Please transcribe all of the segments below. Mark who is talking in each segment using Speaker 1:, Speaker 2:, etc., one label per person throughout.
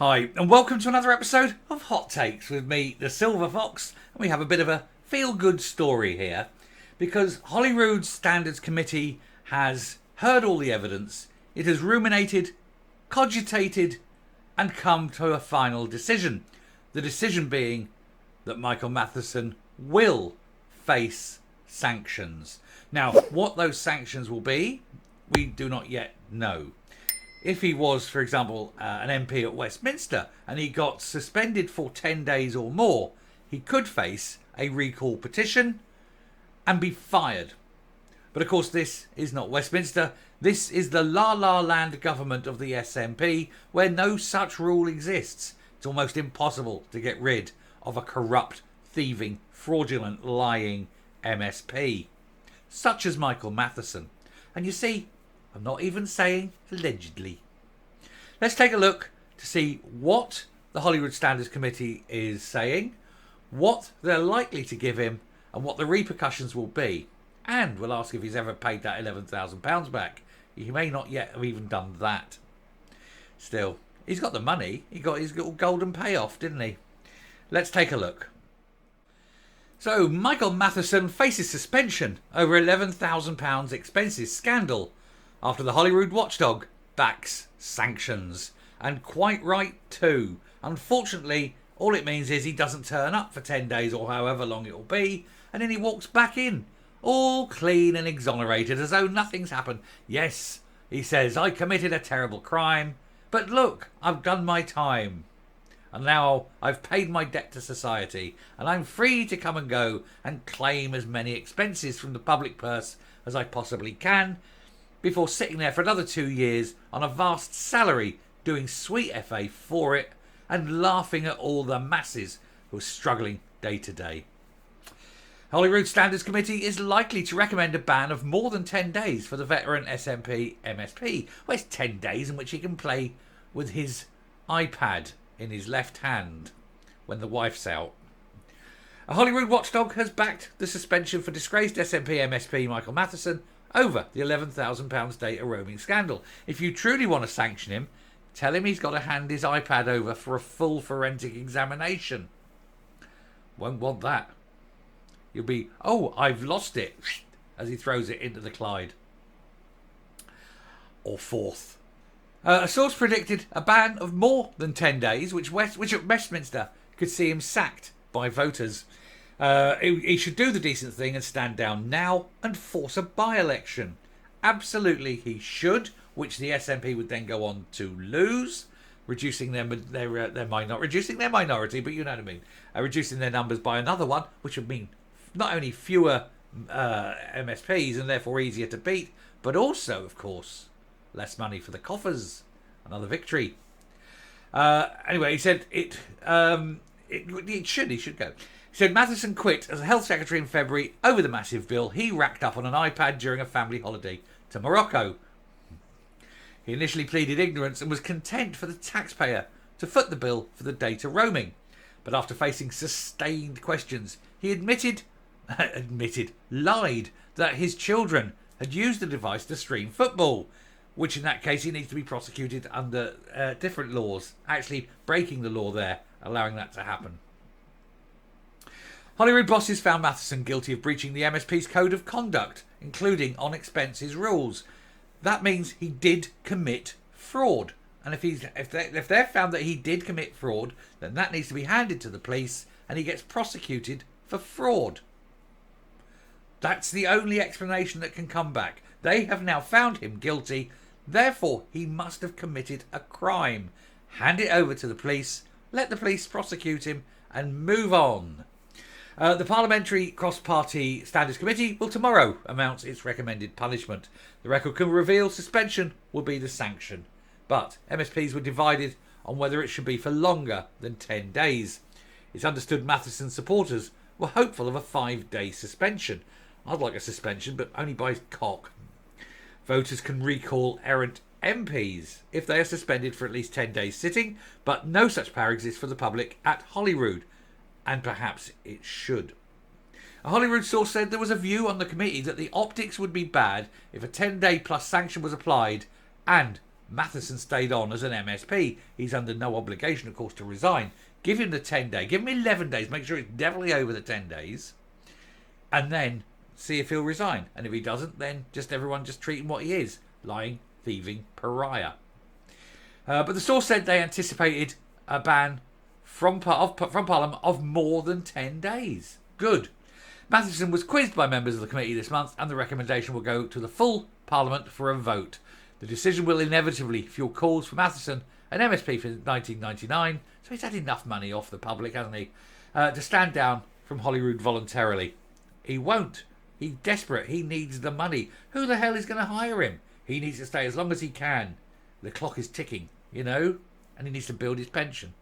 Speaker 1: Hi, and welcome to another episode of Hot Takes with me, the Silver Fox, and we have a bit of a feel-good story here because Holyrood's Standards Committee has heard all the evidence, it has ruminated, cogitated, and come to a final decision. The decision being that Michael Matheson will face sanctions. Now, what those sanctions will be, we do not yet know. If he was, for example, an MP at Westminster and he got suspended for 10 days or more, he could face a recall petition and be fired. But of course, this is not Westminster. This is the la-la land government of the SNP, where no such rule exists. It's almost impossible to get rid of a corrupt, thieving, fraudulent, lying MSP, such as Michael Matheson. And you see, I'm not even saying allegedly. Let's take a look to see what the Holyrood Standards Committee is saying, what they're likely to give him, and what the repercussions will be. And we'll ask if he's ever paid that £11,000 back. He may not yet have even done that. Still, he's got the money. He got his little golden payoff, didn't he? Let's take a look. So, Michael Matheson faces suspension over £11,000 expenses scandal after the Holyrood watchdog backs sanctions. And quite right too. Unfortunately, all it means is he doesn't turn up for 10 days or however long it will be, and then he walks back in, all clean and exonerated as though nothing's happened. Yes, he says, I committed a terrible crime, but look, I've done my time. And now I've paid my debt to society, and I'm free to come and go and claim as many expenses from the public purse as I possibly can, before sitting there for another 2 years on a vast salary doing sweet FA for it and laughing at all the masses who are struggling day to day. Holyrood Standards Committee is likely to recommend a ban of more than 10 days for the veteran SNP MSP. Well, it's 10 days in which he can play with his iPad in his left hand when the wife's out. A Holyrood watchdog has backed the suspension for disgraced SNP MSP Michael Matheson over the £11,000 data roaming scandal. If you truly want to sanction him, tell him he's got to hand his iPad over for a full forensic examination. Won't want that. You'll be, oh, I've lost it, as he throws it into the Clyde. Or Forth. A source predicted a ban of more than 10 days, which at Westminster could see him sacked by voters. He should do the decent thing and stand down now and force a by-election. Absolutely he should, which the SNP would then go on to lose, reducing their minority, but you know what I mean, reducing their numbers by another one, which would mean not only fewer MSPs and therefore easier to beat, but also, of course, less money for the coffers. Another victory. Anyway, he said he should go. He said Matheson quit as a health secretary in February over the massive bill he racked up on an iPad during a family holiday to Morocco. He initially pleaded ignorance and was content for the taxpayer to foot the bill for the data roaming. But after facing sustained questions, he lied that his children had used the device to stream football, which in that case he needs to be prosecuted under different laws, actually breaking the law there, allowing that to happen. Holyrood bosses found Matheson guilty of breaching the MSP's code of conduct, including on expenses rules. That means he did commit fraud. And if they're found that he did commit fraud, then that needs to be handed to the police and he gets prosecuted for fraud. That's the only explanation that can come back. They have now found him guilty, therefore he must have committed a crime. Hand it over to the police, let the police prosecute him and move on. The Parliamentary Cross-Party Standards Committee will tomorrow announce its recommended punishment. The record can reveal suspension will be the sanction. But MSPs were divided on whether it should be for longer than 10 days. It's understood Matheson's supporters were hopeful of a 5-day suspension. I'd like a suspension, but only by cock. Voters can recall errant MPs if they are suspended for at least 10 days sitting, but no such power exists for the public at Holyrood. And perhaps it should. A Holyrood source said there was a view on the committee that the optics would be bad if a 10-day plus sanction was applied and Matheson stayed on as an MSP. He's under no obligation, of course, to resign. Give him the 10 day, give him 11 days, make sure it's definitely over the 10 days, and then see if he'll resign. And if he doesn't, then everyone just treat him what he is, lying, thieving pariah. But the source said they anticipated a ban from Parliament of more than 10 days. Good. Matheson was quizzed by members of the committee this month, and the recommendation will go to the full Parliament for a vote. The decision will inevitably fuel calls for Matheson, an MSP for 1999, so he's had enough money off the public, hasn't he, to stand down from Holyrood voluntarily. He won't. He's desperate. He needs the money. Who the hell is going to hire him? He needs to stay as long as he can. The clock is ticking, you know, and he needs to build his pension.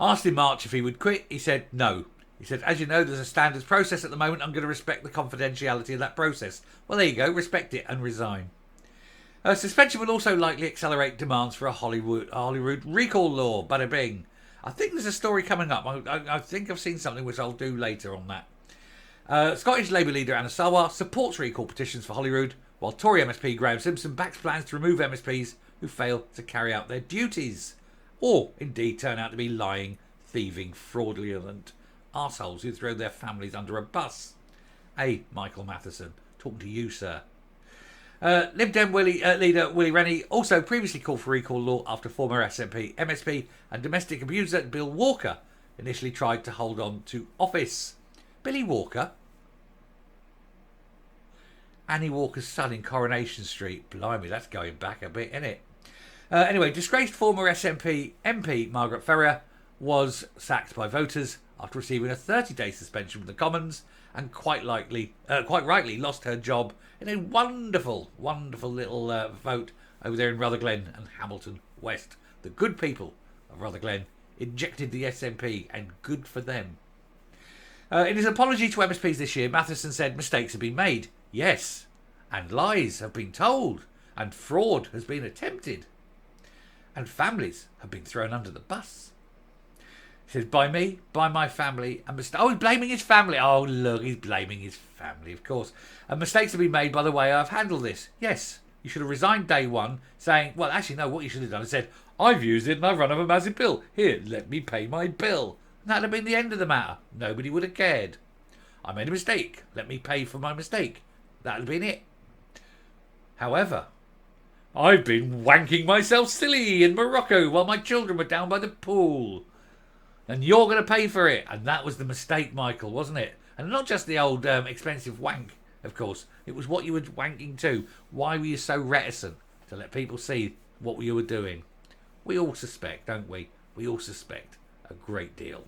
Speaker 1: Asked in March if he would quit, he said no. He said, as you know, there's a standards process at the moment. I'm going to respect the confidentiality of that process. Well, there you go. Respect it and resign. Suspension will also likely accelerate demands for a Holyrood recall law. Bada bing. I think there's a story coming up. I think I've seen something which I'll do later on that. Scottish Labour leader Anna Sarwar supports recall petitions for Holyrood, while Tory MSP Graham Simpson backs plans to remove MSPs who fail to carry out their duties, or indeed turn out to be lying, thieving, fraudulent arseholes who throw their families under a bus. Hey, Michael Matheson, talking to you, sir. Lib Dem leader Willie Rennie also previously called for recall law after former SNP, MSP and domestic abuser Bill Walker initially tried to hold on to office. Billy Walker? Annie Walker's son in Coronation Street. Blimey, that's going back a bit, isn't it? Anyway, disgraced former SNP MP Margaret Ferrier was sacked by voters after receiving a 30-day suspension from the Commons, and quite rightly lost her job in a wonderful little vote over there in Rutherglen and Hamilton West. The good people of Rutherglen injected the SNP, and good for them. In his apology to MSPs this year, Matheson said mistakes have been made. Yes, and lies have been told, and fraud has been attempted, and families have been thrown under the bus. He says, by me, by my family, and mistakes. Oh, he's blaming his family. Oh, look, he's blaming his family, of course. And mistakes have been made by the way I've handled this. Yes, you should have resigned day one, saying, well, actually, no, what you should have done is said, I've used it and I've run up a massive bill. Here, let me pay my bill. And that'd have been the end of the matter. Nobody would have cared. I made a mistake. Let me pay for my mistake. That'd have been it. However, I've been wanking myself silly in Morocco while my children were down by the pool. And you're going to pay for it. And that was the mistake, Michael, wasn't it? And not just the old expensive wank, of course. It was what you were wanking to. Why were you so reticent to let people see what you were doing? We all suspect, don't we? We all suspect a great deal.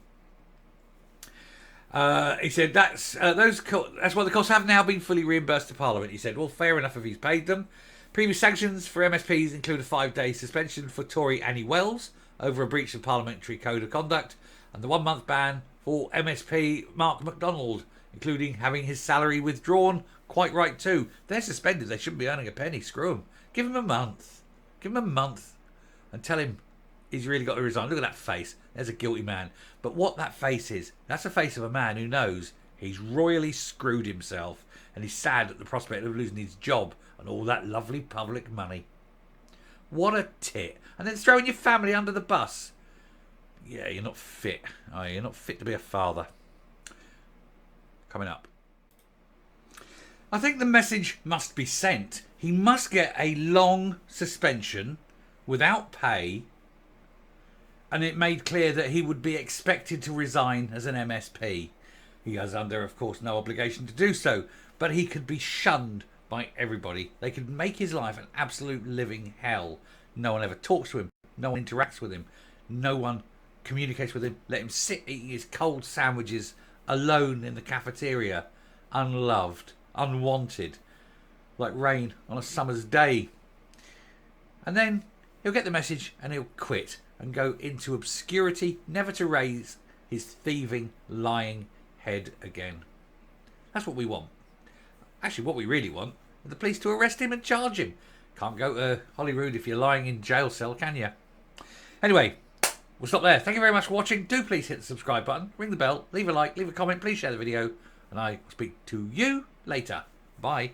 Speaker 1: He said that's why the costs have now been fully reimbursed to Parliament. He said, well, fair enough if he's paid them. Previous sanctions for MSPs include a 5-day suspension for Tory Annie Wells over a breach of Parliamentary Code of Conduct, and the 1-month ban for MSP Mark MacDonald, including having his salary withdrawn. Quite right too. They're suspended. They shouldn't be earning a penny. Screw them. Give him a month. Give him a month and tell him he's really got to resign. Look at that face. There's a guilty man. But what that face is, that's the face of a man who knows he's royally screwed himself, and he's sad at the prospect of losing his job and all that lovely public money. What a tit. And then throwing your family under the bus. Yeah, you're not fit. Oh, you're not fit to be a father. Coming up. I think the message must be sent. He must get a long suspension without pay, and it made clear that he would be expected to resign as an MSP. He is under, of course, no obligation to do so, but he could be shunned by everybody. They could make his life an absolute living hell. No one ever talks to him. No one interacts with him. No one communicates with him. Let him sit eating his cold sandwiches alone in the cafeteria, unloved, unwanted, like rain on a summer's day. And then he'll get the message and he'll quit and go into obscurity, never to raise his thieving, lying head again. That's what we want. Actually, what we really want is the police to arrest him and charge him. Can't go to Holyrood if you're lying in jail cell, can you? Anyway, we'll stop there. Thank you very much for watching. Do please hit the subscribe button, ring the bell, leave a like, leave a comment, please share the video, and I will speak to you later. Bye.